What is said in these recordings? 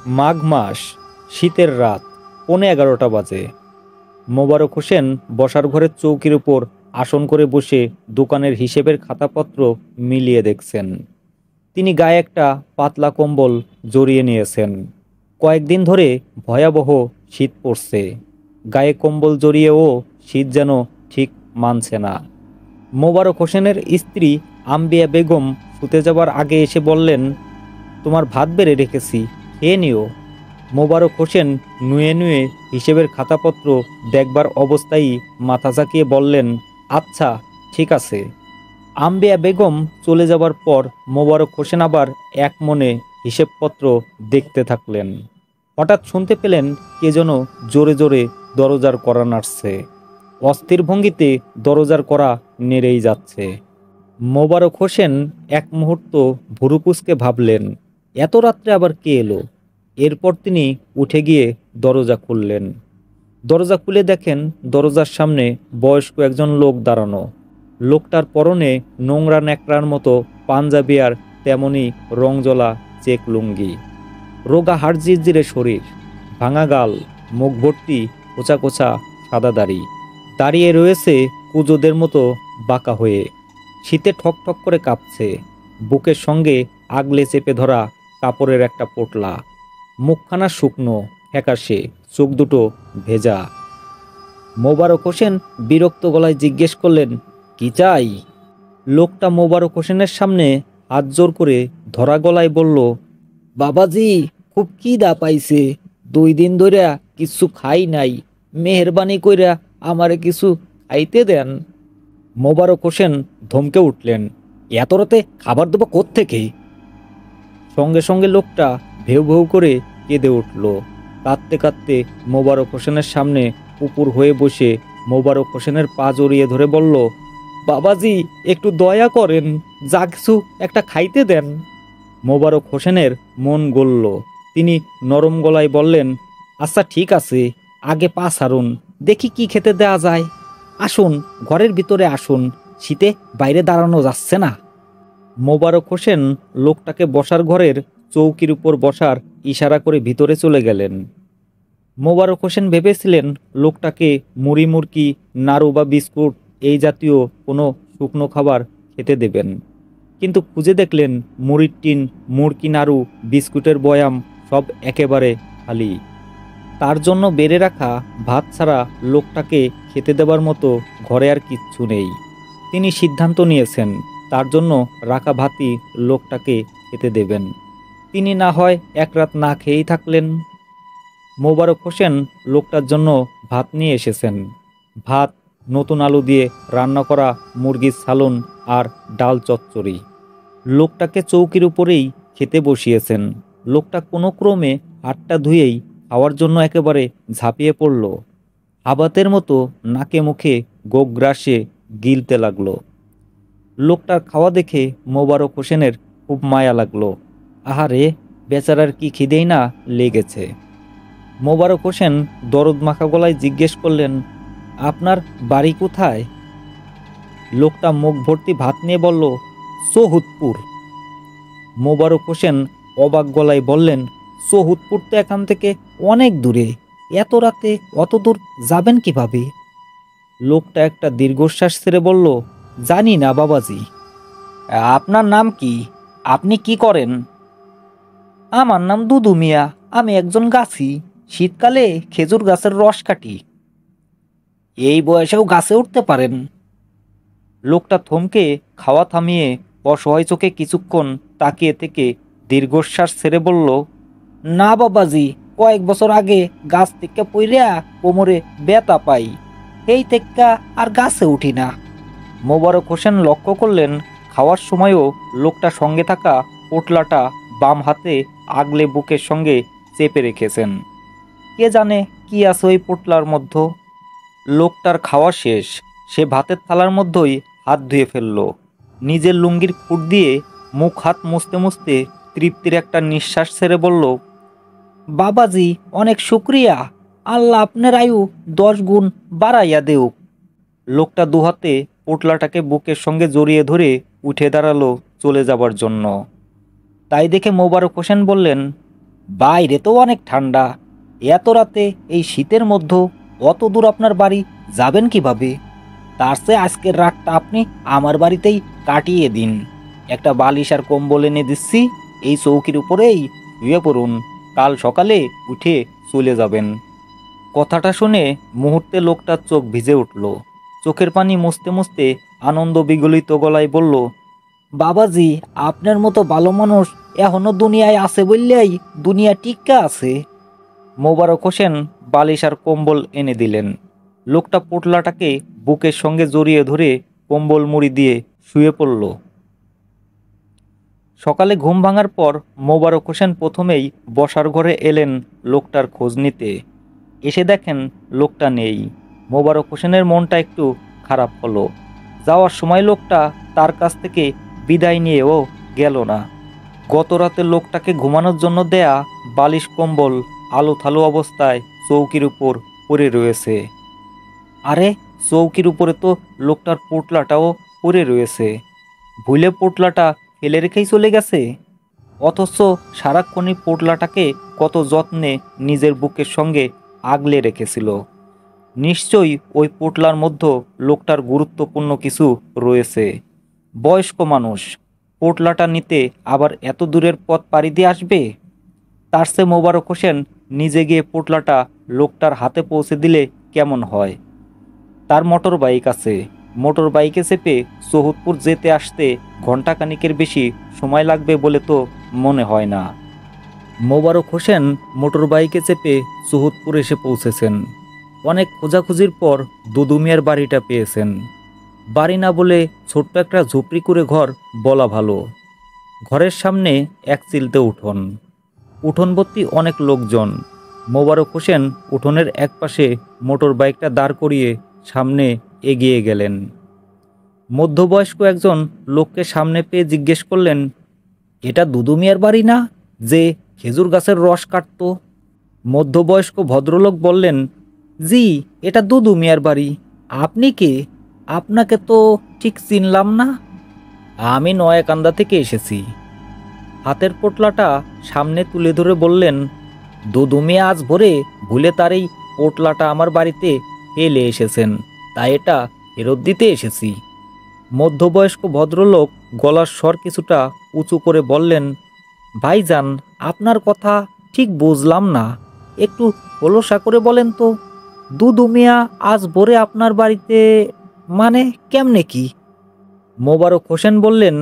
মাঘ মাস, শীতের রাত, 11:15 বাজে। মোবারক হোসেন বসার ঘরের চৌকির উপর আসন করে বসে দোকানের হিসেবের খাতাপত্র মিলিয়ে দেখছেন। তিনি গায়ে একটা পাতলা কম্বল জড়িয়ে নিয়েছেন। কয়েকদিন ধরে ভয়াবহ শীত পড়ছে। গায়ে কম্বল জড়িয়েও শীত যেন ঠিক মানছে না। মোবারক হোসেনের স্ত্রী আম্বিয়া বেগম শুতে যাবার আগে এসে বললেন, তোমার ভাত বেড়ে রেখেছি, খেয়ে নিও। মোবারক হোসেন নুয়ে নুয়ে হিসেবের খাতাপত্র দেখবার অবস্থায় মাথা ঝাঁকিয়ে বললেন, আচ্ছা ঠিক আছে। আম্বিয়া বেগম চলে যাবার পর মোবারক হোসেন আবার এক মনে হিসেবপত্র দেখতে থাকলেন। হঠাৎ শুনতে পেলেন কে যেন জোরে জোরে দরজার কড়া নাড়ছে। অস্থির ভঙ্গিতে দরজার কড়া নেড়েই যাচ্ছে। মোবারক হোসেন এক মুহূর্ত ভুরুকুঁচকে ভাবলেন, এত রাত্রে আবার কে এলো। এরপর তিনি উঠে গিয়ে দরজা খুললেন। দরজা খুলে দেখেন দরজার সামনে বয়স্ক একজন লোক দাঁড়ানো। লোকটার পরনে নোংরা ন্যাকড়ার মতো পাঞ্জাবি আর তেমনি রংজলা চেক লুঙ্গি। রোগা হাড়জিরজিরে শরীর, ভাঙা গাল, মুখ ভর্তি কোচা কোচা সাদা দাড়ি। দাঁড়িয়ে রয়েছে কুজোদের মতো বাঁকা হয়ে। শীতে ঠক ঠক করে কাঁপছে। বুকের সঙ্গে আগলে চেপে ধরা কাপড়ের একটা পোটলা। মুখখানা শুকনো, ফ্যাকাশে, চোখ দুটো ভেজা। মোবারক হোসেন বিরক্ত গলায় জিজ্ঞেস করলেন, কি চাই? লোকটা মোবারক হোসেনের সামনে হাত জোর করে ধরা গলায় বলল, বাবাজি, খুব খিদা পাইছে, 2 দিন ধইরা কিছু খাই নাই, মেহরবানি কইরা আমারে কিছু খাইতে দেন। মোবারক হোসেন ধমকে উঠলেন, এত রাতে খাবার দেবো কোত্থেকে? সঙ্গে সঙ্গে লোকটা ভেউ ভেউ করে কেঁদে উঠল। কাঁদতে কাঁদতে মোবারক হোসেনের সামনে উপুর হয়ে বসে মোবারক হোসেনের পা জড়িয়ে ধরে বলল, বাবাজি একটু দয়া করেন, যা কিছু একটা খাইতে দেন। মোবারক হোসেনের মন গলল। তিনি নরম গলায় বললেন, আচ্ছা ঠিক আছে, আগে পা ছাড়ুন, দেখি কি খেতে দেয়া যায়। আসুন, ঘরের ভিতরে আসুন, শীতে বাইরে দাঁড়ানো যাচ্ছে না। মোবারক হোসেন লোকটাকে বসার ঘরের চৌকির উপর বসার ইশারা করে ভিতরে চলে গেলেন। মোবারক হোসেন ভেবেছিলেন লোকটাকে মুড়ি মুড়কি, নাড়ু বা বিস্কুট এই জাতীয় কোনো শুকনো খাবার খেতে দেবেন। কিন্তু খুঁজে দেখলেন মুড়ির টিন, মুড়কি, নাড়ু, বিস্কুটের বয়াম সব একেবারে খালি। তার জন্য বেড়ে রাখা ভাত ছাড়া লোকটাকে খেতে দেবার মতো ঘরে আর কিচ্ছু নেই। তিনি সিদ্ধান্ত নিয়েছেন তার জন্য রাখা ভাতই লোকটাকে খেতে দেবেন। তিনি না হয় এক রাত না খেয়েই থাকলেন। মোবারক হোসেন লোকটার জন্য ভাত নিয়ে এসেছেন। ভাত, নতুন আলু দিয়ে রান্না করা মুরগির সালন আর ডাল চচ্চড়ি। লোকটাকে চৌকির উপরেই খেতে বসিয়েছেন। লোকটা কোনো ক্রমে হাতটা ধুয়েই খাওয়ার জন্য একেবারে ঝাঁপিয়ে পড়ল। হাবাতের মতো নাকে মুখে গোগ্রাসে গিলতে লাগলো। লোকটার খাওয়া দেখে মোবারক হোসেনের খুব মায়া লাগলো। আহারে, বেচারার কি খিদেই না লেগেছে। মোবারক হোসেন দরদ মাখা গলায় জিজ্ঞেস করলেন, আপনার বাড়ি কোথায়? লোকটা মুখ ভর্তি ভাত নিয়ে বলল, সোহুদপুর। মোবারক হোসেন অবাক গলায় বললেন, সোহুদপুর তো এখান থেকে অনেক দূরে, এত রাতে অত দূর যাবেন কিভাবে? লোকটা একটা দীর্ঘশ্বাস ছেড়ে বলল, জানি না বাবাজি। আপনার নাম কি? আপনি কি করেন? আমার নাম দুদু মিয়া, আমি একজন গাছি, শীতকালে খেজুর গাছের রস কাটি। এই বয়সেও গাছে উঠতে পারেন? লোকটা থমকে খাওয়া থামিয়ে অসহায় চোখে কিছুক্ষণ তাকিয়ে থেকে দীর্ঘশ্বাস ছেড়ে বলল, না বাবাজি, কয়েক বছর আগে গাছ থেকে পইরা কোমরে ব্যথা পাই, এই থেকে আর গাছে উঠি না। মোবারক হোসেন লক্ষ্য করলেন খাওয়ার সময়ও লোকটা সঙ্গে থাকা পোটলাটা বাম হাতে আগলে বুকের সঙ্গে চেপে রেখেছেন। কে জানে কি আছে ওই পোটলার মধ্যে। লোকটার খাওয়া শেষ। সে ভাতের থালার মধ্যেই হাত ধুয়ে ফেলল। নিজের লুঙ্গির খুঁট দিয়ে মুখ হাত মুছতে মুছতে তৃপ্তির একটা নিঃশ্বাস ছেড়ে বলল, বাবাজি অনেক শুক্রিয়া, আল্লাহ আপনার আয়ু 10 গুণ বাড়াইয়া দেউক। লোকটা দুহাতে পোটলাটাকে বুকের সঙ্গে জড়িয়ে ধরে উঠে দাঁড়ালো চলে যাবার জন্য। তাই দেখে মোবারক হোসেন বললেন, বাইরে তো অনেক ঠান্ডা, এত রাতে এই শীতের মধ্যে অত দূর আপনার বাড়ি যাবেন কিভাবে? তার চেয়ে আজকের রাতটা আপনি আমার বাড়িতেই কাটিয়ে দিন। একটা বালিশ আর কম্বল এনে দিচ্ছি, এই চৌকির উপরেই শুয়ে পড়ুন, কাল সকালে উঠে চলে যাবেন। কথাটা শুনে মুহূর্তে লোকটার চোখ ভিজে উঠল। চোখের পানি মুছতে মুছতে আনন্দ বিগলিত গলায় বলল, বাবাজি, আপনার মতো ভালো মানুষ এখনো দুনিয়ায় আছে বললেই দুনিয়া টিক্কা আছে। মোবারক হোসেন বালিশ আর কম্বল এনে দিলেন। লোকটা পোটলাটাকে বুকের সঙ্গে জড়িয়ে ধরে কম্বল মুড়ি দিয়ে শুয়ে পড়ল। সকালে ঘুম ভাঙার পর মোবারক হোসেন প্রথমেই বসার ঘরে এলেন লোকটার খোঁজ নিতে। এসে দেখেন লোকটা নেই। মোবারক হোসেনের মনটা একটু খারাপ হলো। যাওয়ার সময় লোকটা তার কাছ থেকে বিদায় নিয়েও গেল না। গত রাতে লোকটাকে ঘুমানোর জন্য দেয়া বালিশ কম্বল আলো থালো অবস্থায় চৌকির উপর পড়ে রয়েছে। আরে, চৌকির উপরে তো লোকটার পোটলাটাও পড়ে রয়েছে। ভুলে পোটলাটা ফেলে রেখেই চলে গেছে। অথচ সারাক্ষণই পোটলাটাকে কত যত্নে নিজের বুকের সঙ্গে আগলে রেখেছিল। নিশ্চয়ই ওই পোটলার মধ্যে লোকটার গুরুত্বপূর্ণ কিছু রয়েছে। বয়স্ক মানুষ, পোটলাটা নিতে আবার এত দূরের পথ পাড়ি দিয়ে আসবে। তার চেয়ে মোবারক হোসেন নিজে গিয়ে পোটলাটা লোকটার হাতে পৌঁছে দিলে কেমন হয়। তার মোটর বাইক আছে, মোটর বাইকে চেপে সৌহদপুর যেতে আসতে ঘণ্টাখানিকের বেশি সময় লাগবে বলে তো মনে হয় না। মোবারক হোসেন মোটর বাইকে চেপে সৌহদপুর এসে পৌঁছেছেন। অনেক খোঁজাখুঁজির পর দুদু মিয়ার বাড়িটা পেয়েছেন। বাড়ি না বলে ছোট্ট একটা ঝুপড়ি করে ঘর বলা ভালো। ঘরের সামনে এক চিলতে উঠোন, উঠোন ভর্তি অনেক লোকজন। মোবারক হোসেন উঠোনের একপাশে মোটর বাইকটা দাঁড় করিয়ে সামনে এগিয়ে গেলেন। মধ্যবয়স্ক একজন লোককে সামনে পেয়ে জিজ্ঞেস করলেন, এটা দুদু মিয়ার বাড়ি না, যে খেজুর গাছের রস কাটত? মধ্যবয়স্ক ভদ্রলোক বললেন, জি, এটা দুদু মিয়ার বাড়ি। আপনি কে? আপনাকে তো ঠিক চিনলাম না। আমি নয়াকান্দা থেকে এসেছি। হাতের পোটলাটা সামনে তুলে ধরে বললেন, দুদু মিয়া আজ ভোরে ভুলে তার এই পোটলাটা আমার বাড়িতে ফেলে এসেছেন, তাই এটা ফেরত দিতে এসেছি। মধ্যবয়স্ক ভদ্রলোক গলার স্বর কিছুটা উঁচু করে বললেন, ভাইজান, আপনার কথা ঠিক বুঝলাম না, একটু খোলসা করে বলেন তো। দুদু মিয়া আজ ভোরে আপনার বাড়িতে, মানে কেমনে কি? মোবারক হোসেন বললেন,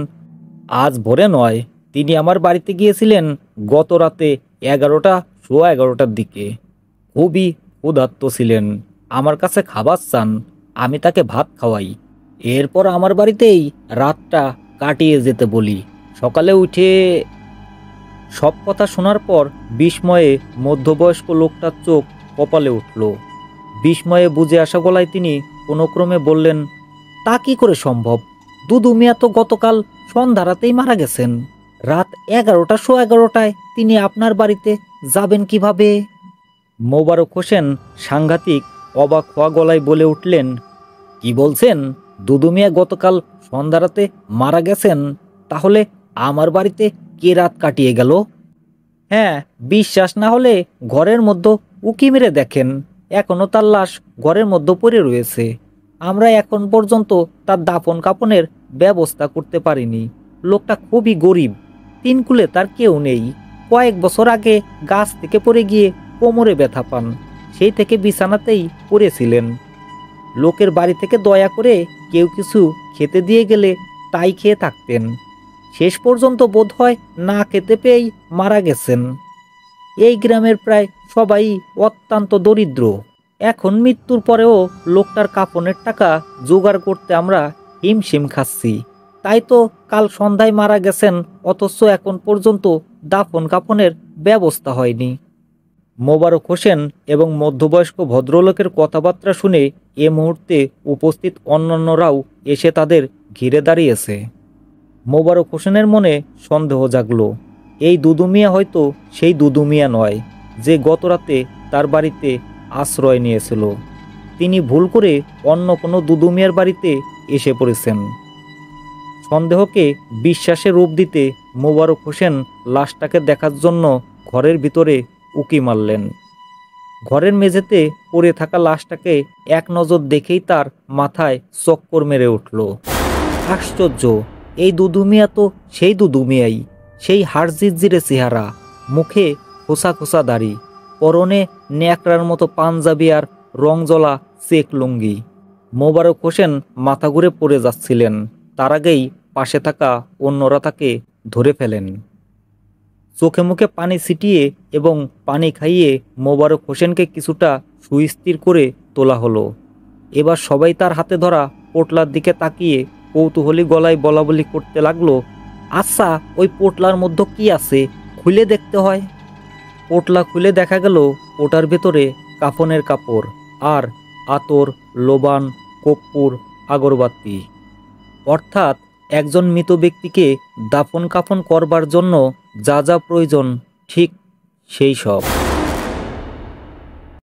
আজ ভোরে নয়, তিনি আমার বাড়িতে গিয়েছিলেন গত রাতে 11টার দিকে। খুবই ক্ষুধার্ত ছিলেন, আমার কাছে খাবার চান, আমি তাকে ভাত খাওয়াই। এরপর আমার বাড়িতেই রাতটা কাটিয়ে যেতে বলি। সকালে উঠে। সব কথা শোনার পর বিস্ময়ে মধ্যবয়স্ক লোকটার চোখ কপালে উঠল। বিস্ময়ে বুঝে আসা গলায় তিনি কোনোক্রমে বললেন, তা কি করে সম্ভব? দুদু মিয়া তো গতকাল সন্ধ্যা রাতেই মারা গেছেন। রাত 11টায় তিনি আপনার বাড়িতে যাবেন কিভাবে? মোবারক হোসেন সাংঘাতিক অবাক হওয়া গলায় বলে উঠলেন, কি বলছেন? দুদু মিয়া গতকাল সন্ধ্যা রাতে মারা গেছেন? তাহলে আমার বাড়িতে কে রাত কাটিয়ে গেল? হ্যাঁ, বিশ্বাস না হলে ঘরের মধ্যে উকি মেরে দেখেন, এখনো তার লাশ ঘরের মধ্যে পড়ে রয়েছে। আমরা এখন পর্যন্ত তার দাফন কাফনের ব্যবস্থা করতে পারিনি। লোকটা খুবই গরিব, তিনকুলে তার কেউ নেই। কয়েক বছর আগে গাছ থেকে পড়ে গিয়ে কোমরে ব্যথা পান, সেই থেকে বিছানাতেই পড়েছিলেন। লোকের বাড়ি থেকে দয়া করে কেউ কিছু খেতে দিয়ে গেলে তাই খেয়ে থাকতেন। শেষ পর্যন্ত বোধহয় না খেতে পেয়েই মারা গেছেন। এই গ্রামের প্রায় সবাই অত্যন্ত দরিদ্র। এখন মৃত্যুর পরেও লোকটার কাফনের টাকা জোগাড় করতে আমরা হিমশিম খাচ্ছি। তাই তো কাল সন্ধ্যায় মারা গেছেন, অথচ এখন পর্যন্ত দাফন কাফনের ব্যবস্থা হয়নি। মোবারক হোসেন এবং মধ্যবয়স্ক ভদ্রলোকের কথাবার্তা শুনে এ মুহূর্তে উপস্থিত অন্যান্যরাও এসে তাদের ঘিরে দাঁড়িয়েছে। মোবারক হোসেনের মনে সন্দেহ জাগল, এই দুদু মিয়া হয়তো সেই দুদু মিয়া নয় যে গত রাতে তার বাড়িতে আশ্রয় নিয়েছিল। তিনি ভুল করে অন্য কোনো দুদু মিয়ার বাড়িতে এসে পড়েছেন। সন্দেহকে বিশ্বাসে রূপ দিতে মোবারক হোসেন লাশটাকে দেখার জন্য ঘরের ভিতরে উকি মারলেন। ঘরের মেঝেতে পড়ে থাকা লাশটাকে এক নজর দেখেই তার মাথায় চক্কর মেরে উঠল। আশ্চর্য, এই দুদু মিয়া তো সেই দুদু মিয়াই, সেই হাড়জিরজিরে চেহারা, মুখে খোসা খোসা দাড়ি, পরনে ন্যাকড়ার মতো পাঞ্জাবি আর রংজলা চেক লুঙ্গি। মোবারক হোসেন মাথা ঘুরে পড়ে যাচ্ছিলেন, তার আগেই পাশে থাকা অন্যরা তাকে ধরে ফেলেন। চোখে মুখে পানি ছিটিয়ে এবং পানি খাইয়ে মোবারক হোসেনকে কিছুটা সুস্থির করে তোলা হলো। এবার সবাই তার হাতে ধরা পোটলার দিকে তাকিয়ে কৌতূহলী গলায় বলাবলি করতে লাগলো, আচ্ছা ওই পোটলার মধ্যে কি আছে, খুলে দেখতে হয়। পোটলা খুলে দেখা গেল ওটার ভেতরে কাফনের কাপড় আর আতর, লোবান, কর্পূর, আগরবাতি। অর্থাৎ একজন মৃত ব্যক্তিকে দাফন কাফন করবার জন্য যা যা প্রয়োজন ঠিক সেই সব।